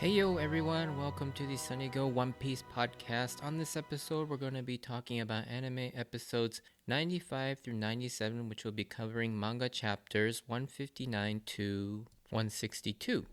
Hey yo everyone, welcome to the Sunny Go One Piece podcast. On this episode, we're going to be talking about anime episodes 95 through 97, which will be covering manga chapters 159 to 162.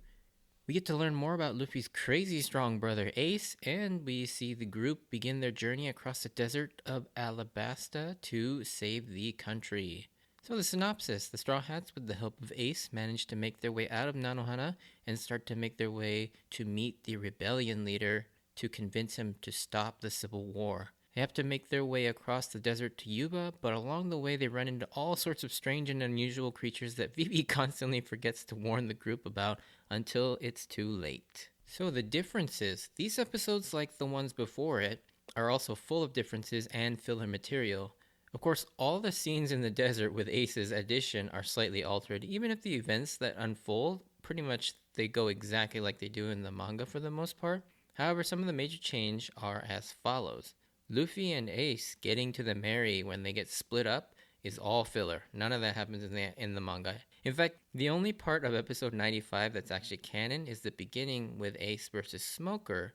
We get to learn more about Luffy's crazy strong brother Ace, and we see the group begin their journey across the desert of Alabasta to save the country. So the synopsis, the Straw Hats, with the help of Ace, manage to make their way out of Nanohana and start to make their way to meet the rebellion leader to convince him to stop the civil war. They have to make their way across the desert to Yuba, but along the way they run into all sorts of strange and unusual creatures that Vivi constantly forgets to warn the group about until it's too late. So the differences, these episodes, like the ones before it, are also full of differences and filler material. Of course, all the scenes in the desert with Ace's addition are slightly altered, even if the events that unfold, pretty much they go exactly like they do in the manga for the most part. However, some of the major change are as follows. Luffy and Ace getting to the Mary when they get split up is all filler. None of that happens in the manga. In fact, the only part of episode 95 that's actually canon is the beginning with Ace versus Smoker,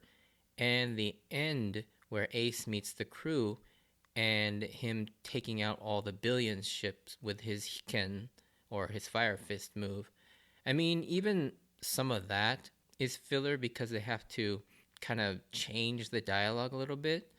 and the end where Ace meets the crew and him taking out all the billions ships with his Hiken, or his Fire Fist move. I mean, even some of that is filler because they have to kind of change the dialogue a little bit.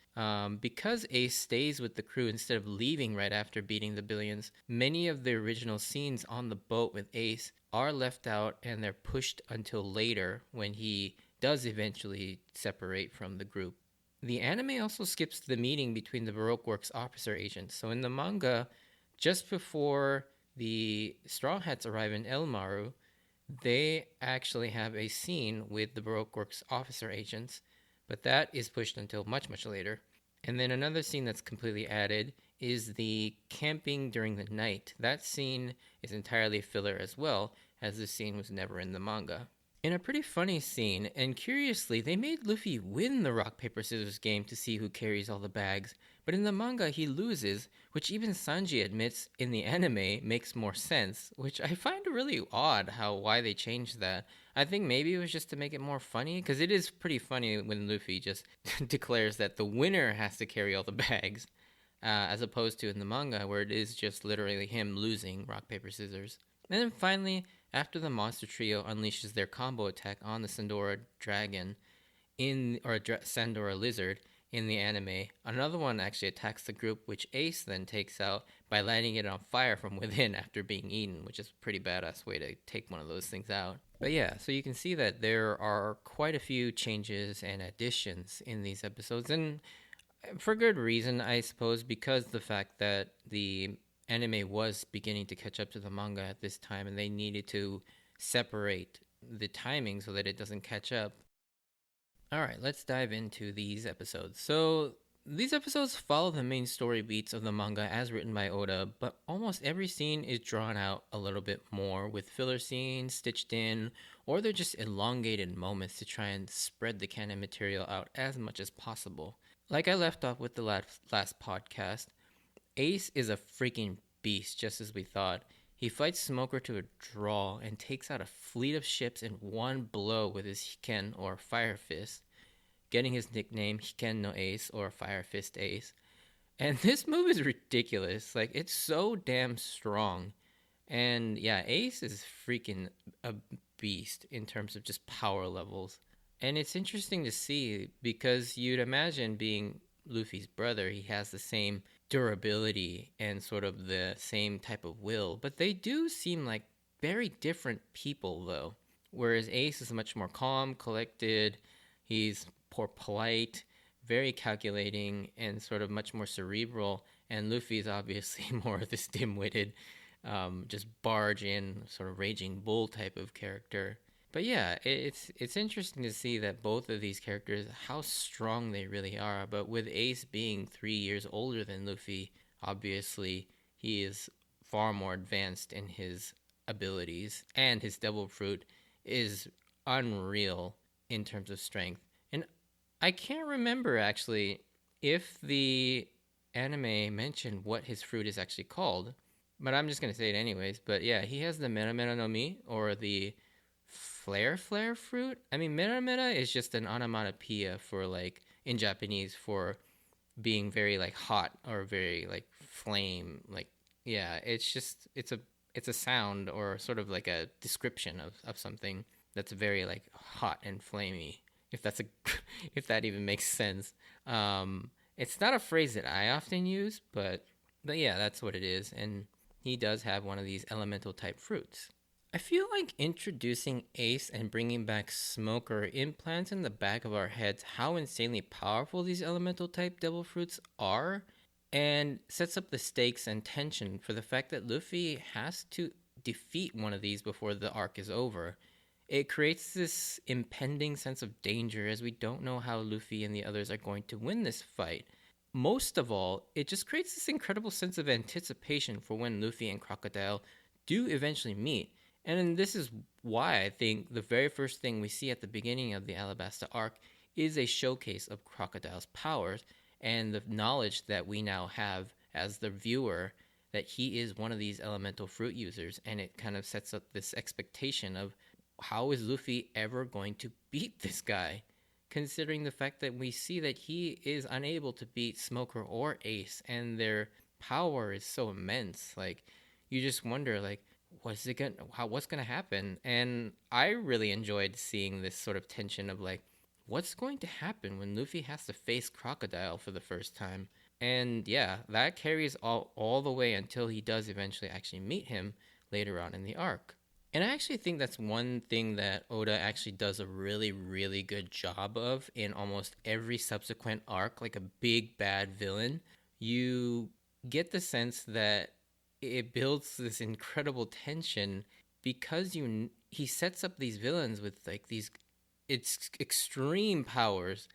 Because Ace stays with the crew instead of leaving right after beating the billions, many of the original scenes on the boat with Ace are left out and they're pushed until later when he does eventually separate from the group. The anime also skips the meeting between the Baroque Works officer agents. So in the manga, just before the Straw Hats arrive in Elmaru, they actually have a scene with the Baroque Works officer agents, but that is pushed until much, much later. And then another scene that's completely added is the camping during the night. That scene is entirely filler as well, as the scene was never in the manga. In a pretty funny scene, and curiously, they made Luffy win the rock, paper, scissors game to see who carries all the bags, but in the manga he loses, which even Sanji admits in the anime makes more sense, which I find really odd why they changed that. I think maybe it was just to make it more funny, because it is pretty funny when Luffy just declares that the winner has to carry all the bags, as opposed to in the manga where it is just literally him losing rock, paper, scissors. And then finally, after the monster trio unleashes their combo attack on the Sandora dragon Sandora lizard in the anime, another one actually attacks the group, which Ace then takes out by lighting it on fire from within after being eaten, which is a pretty badass way to take one of those things out. But yeah, so you can see that there are quite a few changes and additions in these episodes, and for good reason, I suppose, because the fact that the anime was beginning to catch up to the manga at this time, and they needed to separate the timing so that it doesn't catch up. Alright, let's dive into these episodes. So, these episodes follow the main story beats of the manga as written by Oda, but almost every scene is drawn out a little bit more, with filler scenes stitched in, or they're just elongated moments to try and spread the canon material out as much as possible. Like I left off with the last podcast, Ace is a freaking beast, just as we thought. He fights Smoker to a draw and takes out a fleet of ships in one blow with his Hiken, or Fire Fist, getting his nickname Hiken no Ace, or Fire Fist Ace. And this move is ridiculous. Like, it's so damn strong. And yeah, Ace is freaking a beast in terms of just power levels. And it's interesting to see because you'd imagine, being Luffy's brother, he has the same durability and sort of the same type of will, but they do seem like very different people though. Whereas Ace is much more calm, collected, he's more polite, very calculating, and sort of much more cerebral, and Luffy is obviously more of this dim-witted, just barge in, sort of raging bull type of character. But yeah, it's interesting to see that both of these characters, how strong they really are. But with Ace being 3 years older than Luffy, obviously he is far more advanced in his abilities, and his Devil Fruit is unreal in terms of strength. And I can't remember actually if the anime mentioned what his fruit is actually called, but I'm just going to say it anyways. But yeah, he has the Mera Mera no Mi, or the flare fruit. I mean, mera mera is just an onomatopoeia for like in Japanese for being very like hot or very like flame. Like yeah, it's a sound or sort of like a description of something that's very like hot and flamey. If that's a if that even makes sense. It's not a phrase that I often use, but yeah, that's what it is. And he does have one of these elemental type fruits. I feel like introducing Ace and bringing back Smoker implants in the back of our heads how insanely powerful these elemental type devil fruits are, and sets up the stakes and tension for the fact that Luffy has to defeat one of these before the arc is over. It creates this impending sense of danger as we don't know how Luffy and the others are going to win this fight. Most of all, it just creates this incredible sense of anticipation for when Luffy and Crocodile do eventually meet. And this is why I think the very first thing we see at the beginning of the Alabasta arc is a showcase of Crocodile's powers and the knowledge that we now have as the viewer that he is one of these elemental fruit users. And it kind of sets up this expectation of how is Luffy ever going to beat this guy? Considering the fact that we see that he is unable to beat Smoker or Ace, and their power is so immense. Like, you just wonder, like, what's gonna happen? And I really enjoyed seeing this sort of tension of like, what's going to happen when Luffy has to face Crocodile for the first time? And yeah, that carries all the way until he does eventually actually meet him later on in the arc. And I actually think that's one thing that Oda actually does a really, really good job of in almost every subsequent arc, like a big bad villain. You get the sense that it builds this incredible tension because he sets up these villains with like these it's extreme powers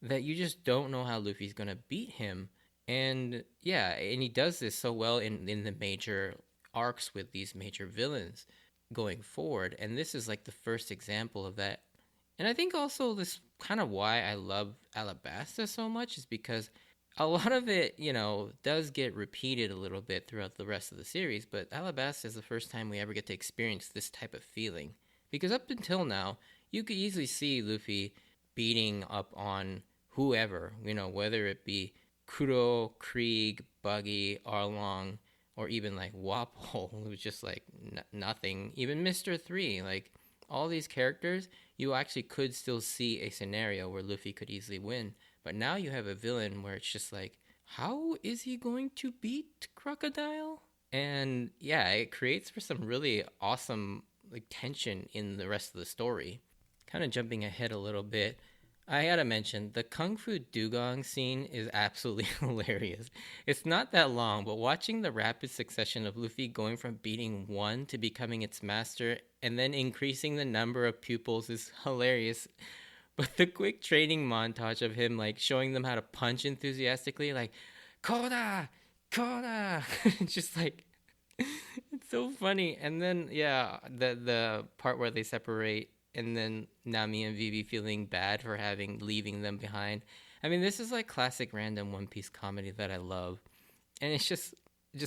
that you just don't know how Luffy's gonna beat him. And yeah, and he does this so well in the major arcs with these major villains going forward, and this is like the first example of that. And I think also this kind of why I love Alabasta so much is because a lot of it, does get repeated a little bit throughout the rest of the series, but Alabasta is the first time we ever get to experience this type of feeling. Because up until now, you could easily see Luffy beating up on whoever, whether it be Kuro, Krieg, Buggy, Arlong, or even like Wapol, who's just like nothing. Even Mr. 3, like all these characters, you actually could still see a scenario where Luffy could easily win. But now you have a villain where it's just like, how is he going to beat Crocodile? And yeah, it creates for some really awesome like tension in the rest of the story. Kind of jumping ahead a little bit, I gotta mention, the Kung Fu Dugong scene is absolutely hilarious. It's not that long, but watching the rapid succession of Luffy going from beating one to becoming its master and then increasing the number of pupils is hilarious. But the quick training montage of him like showing them how to punch enthusiastically, like, Koda! Koda! It's just like, it's so funny. And then, yeah, the part where they separate and then Nami and Vivi feeling bad for leaving them behind. I mean, this is like classic random One Piece comedy that I love, and it's just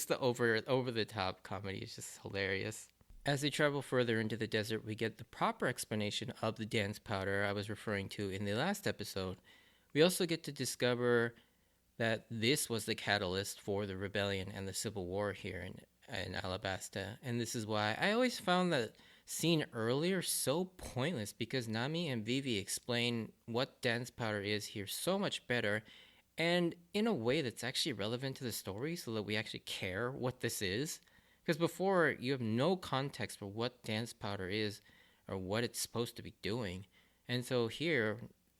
the over the top comedy is just hilarious. As they travel further into the desert, we get the proper explanation of the dance powder I was referring to in the last episode. We also get to discover that this was the catalyst for the rebellion and the civil war here in Alabasta, and this is why I always found that scene earlier so pointless, because Nami and Vivi explain what dance powder is here so much better and in a way that's actually relevant to the story so that we actually care what this is. Because before, you have no context for what dance powder is or what it's supposed to be doing. And so here,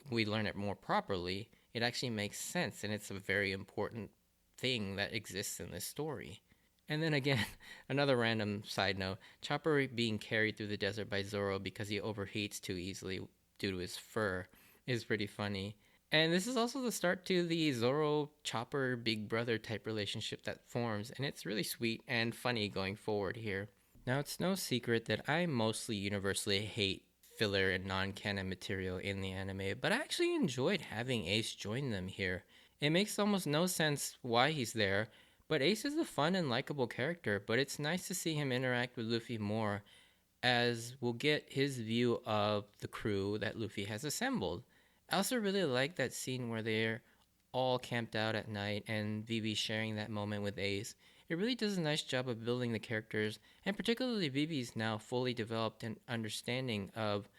we learn it more properly. It actually makes sense, and it's a very important thing that exists in this story. And then again, another random side note, Chopper being carried through the desert by Zoro because he overheats too easily due to his fur is pretty funny. And this is also the start to the Zoro-Chopper big brother type relationship that forms, and it's really sweet and funny going forward here. Now, it's no secret that I mostly universally hate filler and non-canon material in the anime, but I actually enjoyed having Ace join them here. It makes almost no sense why he's there, but Ace is a fun and likable character, but it's nice to see him interact with Luffy more. as we'll get his view of the crew that Luffy has assembled. I also really like that scene where they're all camped out at night and Vivi sharing that moment with Ace. It really does a nice job of building the characters, and particularly Vivi's now fully developed and understanding of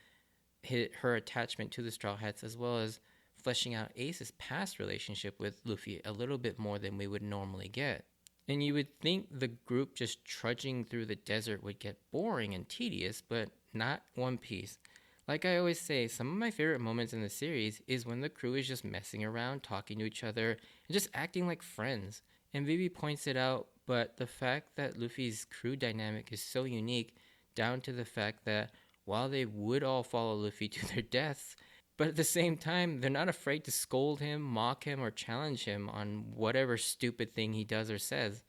her attachment to the Straw Hats, as well as fleshing out Ace's past relationship with Luffy a little bit more than we would normally get. And you would think the group just trudging through the desert would get boring and tedious, but not One Piece. Like I always say, some of my favorite moments in the series is when the crew is just messing around, talking to each other, and just acting like friends. And Vivi points it out, but the fact that Luffy's crew dynamic is so unique, down to the fact that while they would all follow Luffy to their deaths, but at the same time, they're not afraid to scold him, mock him, or challenge him on whatever stupid thing he does or says.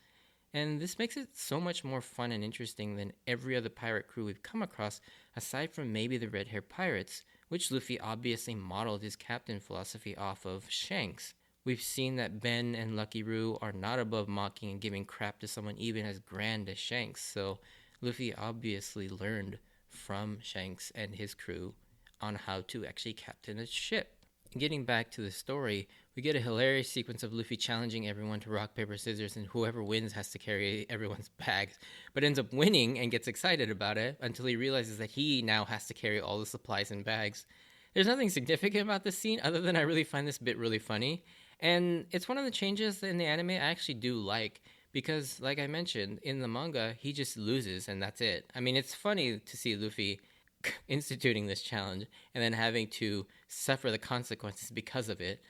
And this makes it so much more fun and interesting than every other pirate crew we've come across, aside from maybe the Red Hair Pirates, which Luffy obviously modeled his captain philosophy off of Shanks. We've seen that Ben and Lucky Roo are not above mocking and giving crap to someone even as grand as Shanks, so Luffy obviously learned from Shanks and his crew on how to actually captain a ship. Getting back to the story, we get a hilarious sequence of Luffy challenging everyone to rock, paper, scissors, and whoever wins has to carry everyone's bags, but ends up winning and gets excited about it until he realizes that he now has to carry all the supplies and bags. There's nothing significant about this scene other than I really find this bit really funny, and it's one of the changes in the anime I actually do like, because like I mentioned, in the manga, he just loses and that's it. I mean, it's funny to see Luffy instituting this challenge and then having to suffer the consequences because of it.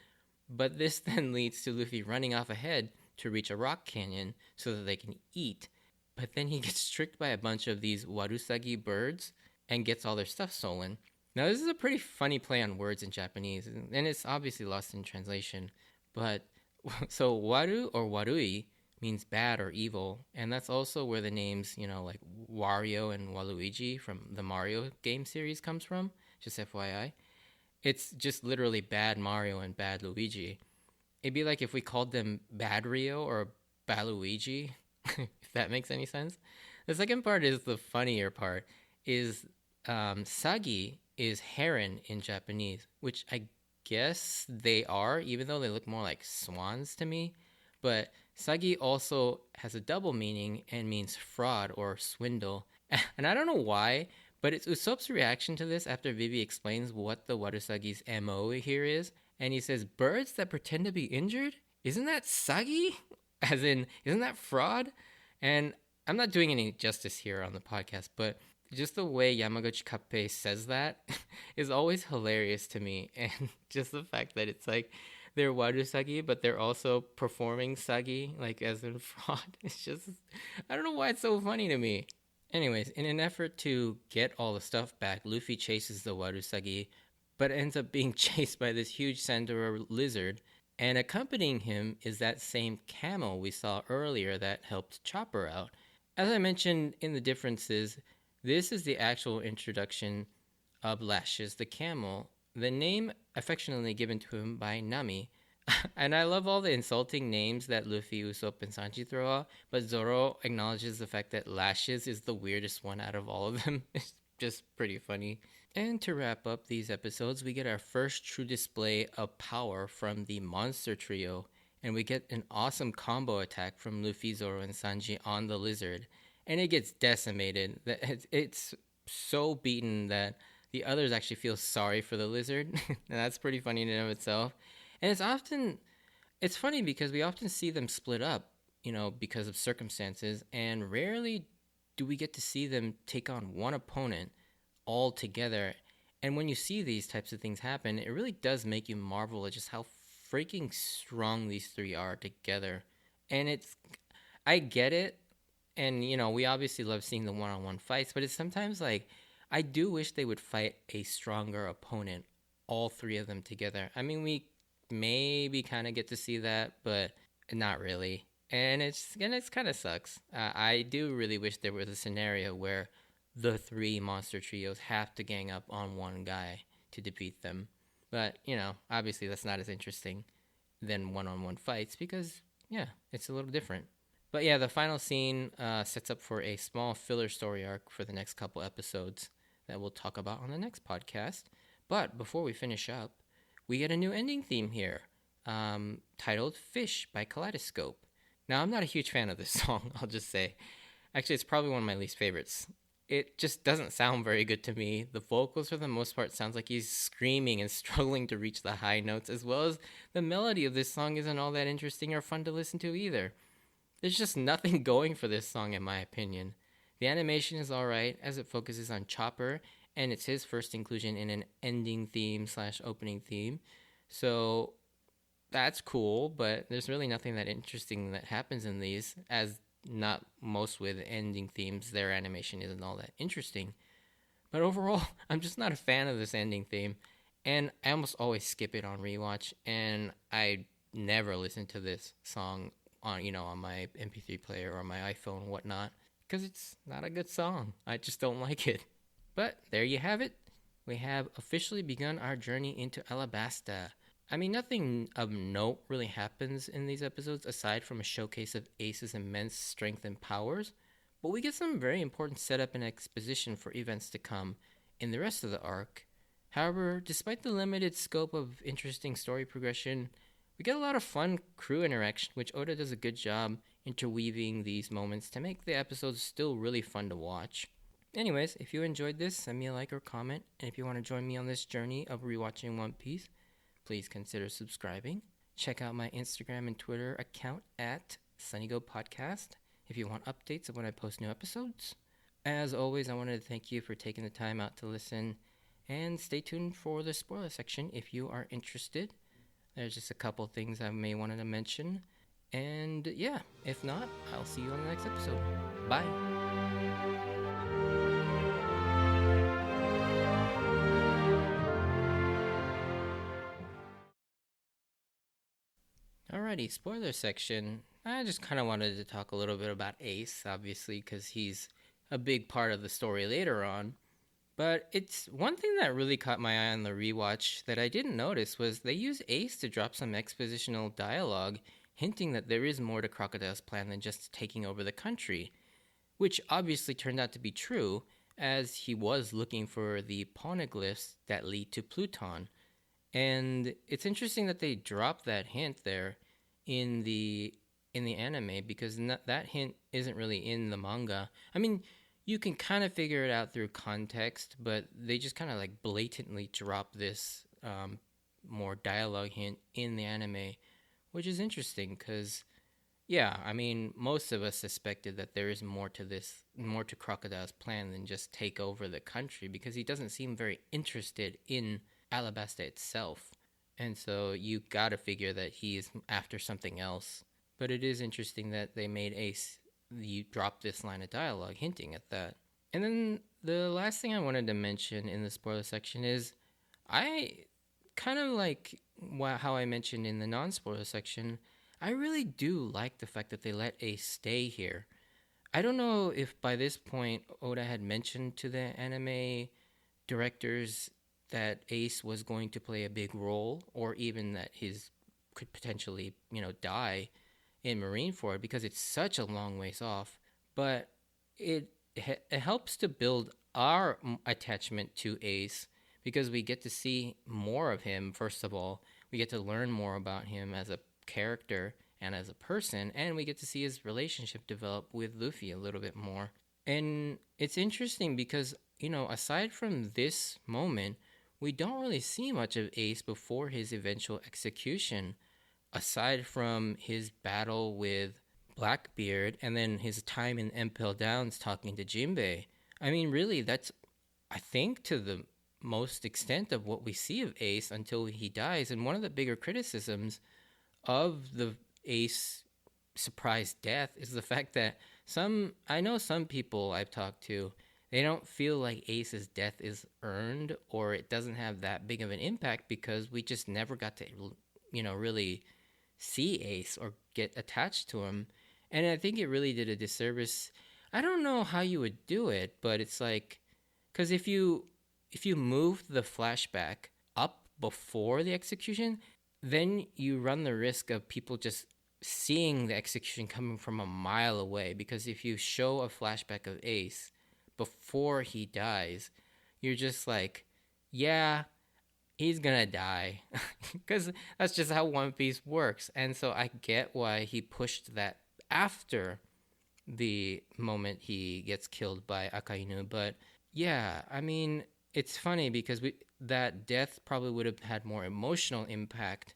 But this then leads to Luffy running off ahead to reach a rock canyon so that they can eat. But then he gets tricked by a bunch of these Warusagi birds and gets all their stuff stolen. Now, this is a pretty funny play on words in Japanese, and it's obviously lost in translation. But so Waru or Warui means bad or evil, and that's also where the names, like Wario and Waluigi from the Mario game series comes from, just FYI. It's just literally bad Mario and bad Luigi. It'd be like if we called them Bad Rio or Baluigi, if that makes any sense. The second part is the funnier part, is Sagi is heron in Japanese, which I guess they are, even though they look more like swans to me. But Sagi also has a double meaning and means fraud or swindle. And I don't know why, but it's Usopp's reaction to this after Vivi explains what the Warusagi's MO here is. And he says, birds that pretend to be injured? Isn't that Sagi? As in, isn't that fraud? And I'm not doing any justice here on the podcast, but just the way Yamaguchi Kappei says that is always hilarious to me. And just the fact that it's like, they're Warusagi, but they're also performing Sagi, like as in fraud. It's just, I don't know why it's so funny to me. Anyways, in an effort to get all the stuff back, Luffy chases the Warusagi, but ends up being chased by this huge Sandora lizard. And accompanying him is that same camel we saw earlier that helped Chopper out. As I mentioned in the differences, this is the actual introduction of Lashes the camel, the name affectionately given to him by Nami. And I love all the insulting names that Luffy, Usopp, and Sanji throw out, but Zoro acknowledges the fact that Lashes is the weirdest one out of all of them. It's just pretty funny. And to wrap up these episodes, we get our first true display of power from the Monster Trio, and we get an awesome combo attack from Luffy, Zoro, and Sanji on the lizard. And it gets decimated. It's so beaten that the others actually feel sorry for the lizard, and that's pretty funny in and of itself. And it's funny because we often see them split up, because of circumstances, and rarely do we get to see them take on one opponent all together. And when you see these types of things happen, it really does make you marvel at just how freaking strong these three are together. And I get it, and we obviously love seeing the one-on-one fights, but it's sometimes like, I do wish they would fight a stronger opponent, all three of them together. I mean, we maybe kind of get to see that, but not really. And it's kind of sucks. I do really wish there was a scenario where the three monster trios have to gang up on one guy to defeat them. But, obviously that's not as interesting than one-on-one fights because, yeah, it's a little different. But yeah, the final scene sets up for a small filler story arc for the next couple episodes that we'll talk about on the next podcast. But before we finish up, we get a new ending theme here, titled Fish by Kaleidoscope. Now, I'm not a huge fan of this song, I'll just say. Actually, it's probably one of my least favorites. It just doesn't sound very good to me. The vocals, for the most part, sounds like he's screaming and struggling to reach the high notes, as well as the melody of this song isn't all that interesting or fun to listen to either. There's just nothing going for this song, in my opinion. The animation is alright, as it focuses on Chopper, and it's his first inclusion in an ending theme / opening theme. So that's cool, but there's really nothing that interesting that happens in these, as not most with ending themes, their animation isn't all that interesting. But overall, I'm just not a fan of this ending theme, and I almost always skip it on Rewatch, and I never listen to this song on my MP3 player or my iPhone and whatnot, because it's not a good song. I just don't like it. But there you have it. We have officially begun our journey into Alabasta. I mean, nothing of note really happens in these episodes aside from a showcase of Ace's immense strength and powers, but we get some very important setup and exposition for events to come in the rest of the arc. However, despite the limited scope of interesting story progression, we get a lot of fun crew interaction, which Oda does a good job interweaving these moments to make the episodes still really fun to watch. Anyways, if you enjoyed this, send me a like or comment, and if you want to join me on this journey of rewatching One Piece, please consider subscribing. Check out my Instagram and Twitter account at SunnyGo Podcast if you want updates of when I post new episodes. As always, I wanted to thank you for taking the time out to listen, and stay tuned for the spoiler section if you are interested. There's just a couple things I may want to mention. And yeah, if not, I'll see you on the next episode. Bye. Alrighty, spoiler section. I just kind of wanted to talk a little bit about Ace, obviously, because he's a big part of the story later on. But it's one thing that really caught my eye on the rewatch that I didn't notice was they use Ace to drop some expositional dialogue, hinting that there is more to Crocodile's plan than just taking over the country, which obviously turned out to be true, as he was looking for the poneglyphs that lead to Pluton. And it's interesting that they dropped that hint there in the anime, because that hint isn't really in the manga. I mean, you can kind of figure it out through context, but they just kind of like blatantly drop this more dialogue hint in the anime, which is interesting because, yeah, I mean, most of us suspected that there is more to Crocodile's plan than just take over the country, because he doesn't seem very interested in Alabasta itself. And so you gotta figure that he's after something else. But it is interesting that they made Ace, you drop this line of dialogue hinting at that. And then the last thing I wanted to mention in the spoiler section is I kind of like how I mentioned in the non-spoiler section, I really do like the fact that they let Ace stay here. I don't know if by this point Oda had mentioned to the anime directors that Ace was going to play a big role, or even that his could potentially, die in Marineford, because it's such a long ways off. But it helps to build our attachment to Ace, because we get to see more of him. First of all, we get to learn more about him as a character and as a person, and we get to see his relationship develop with Luffy a little bit more. And it's interesting because, aside from this moment, we don't really see much of Ace before his eventual execution, aside from his battle with Blackbeard and then his time in Impel Downs talking to Jinbei. I mean, really, that's, I think, to the most extent of what we see of Ace until he dies. And one of the bigger criticisms of the Ace surprise death is the fact that I know some people I've talked to, they don't feel like Ace's death is earned, or it doesn't have that big of an impact because we just never got to, really see Ace or get attached to him. And I think it really did a disservice. I don't know how you would do it, but it's like, because if you move the flashback up before the execution, then you run the risk of people just seeing the execution coming from a mile away, because if you show a flashback of Ace before he dies, you're just like, yeah, he's gonna die. Because that's just how One Piece works. And so I get why he pushed that after the moment he gets killed by Akainu. But yeah, I mean, it's funny because that death probably would have had more emotional impact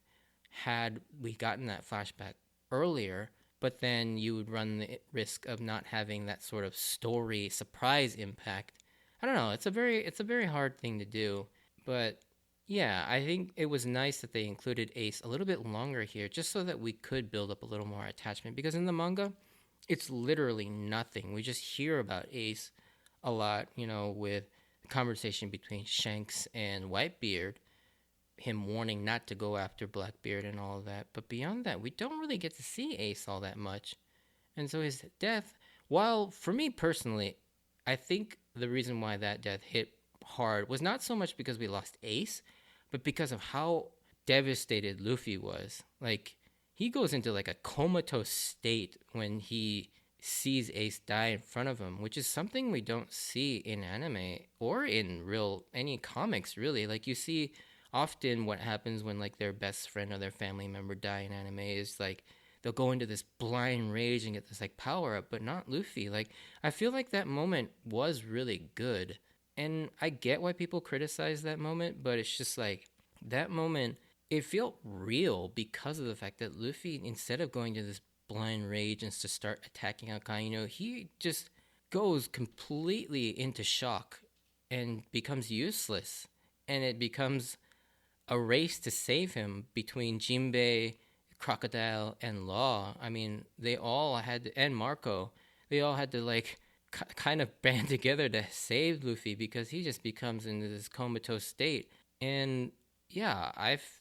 had we gotten that flashback earlier, but then you would run the risk of not having that sort of story surprise impact. I don't know. It's a very hard thing to do, but yeah, I think it was nice that they included Ace a little bit longer here, just so that we could build up a little more attachment. Because in the manga, it's literally nothing. We just hear about Ace a lot, with the conversation between Shanks and Whitebeard, him warning not to go after Blackbeard and all of that. But beyond that, we don't really get to see Ace all that much. And so his death, while for me personally, I think the reason why that death hit hard was not so much because we lost Ace, but because of how devastated Luffy was. Like, he goes into like a comatose state when he sees Ace die in front of him, which is something we don't see in anime or in any comics really. Like, you see often what happens when like their best friend or their family member die in anime is like they'll go into this blind rage and get this like power up, but not Luffy. Like, I feel like that moment was really good. And I get why people criticize that moment, but it's just like that moment, it felt real because of the fact that Luffy, instead of going to this blind rage and to start attacking Akainu, he just goes completely into shock and becomes useless. And it becomes a race to save him between Jinbei, Crocodile, and Law. I mean, they all had to, and Marco, they all had to like kind of band together to save Luffy because he just becomes into this comatose state. And yeah,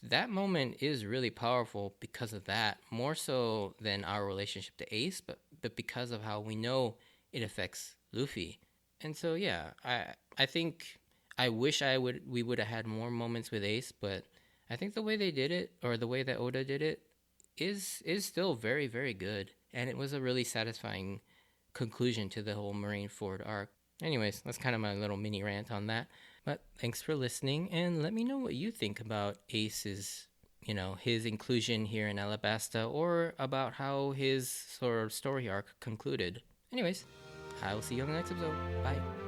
that moment is really powerful because of that, more so than our relationship to Ace, but because of how we know it affects Luffy. And so yeah, I think I wish we would have had more moments with Ace, but I think the way they did it, or the way that Oda did it, is still very, very good. And it was a really satisfying conclusion to the whole Marineford arc. Anyways, that's kind of my little mini rant on that. But thanks for listening, and let me know what you think about Ace's, his inclusion here in Alabasta, or about how his sort of story arc concluded. Anyways, I will see you on the next episode. Bye.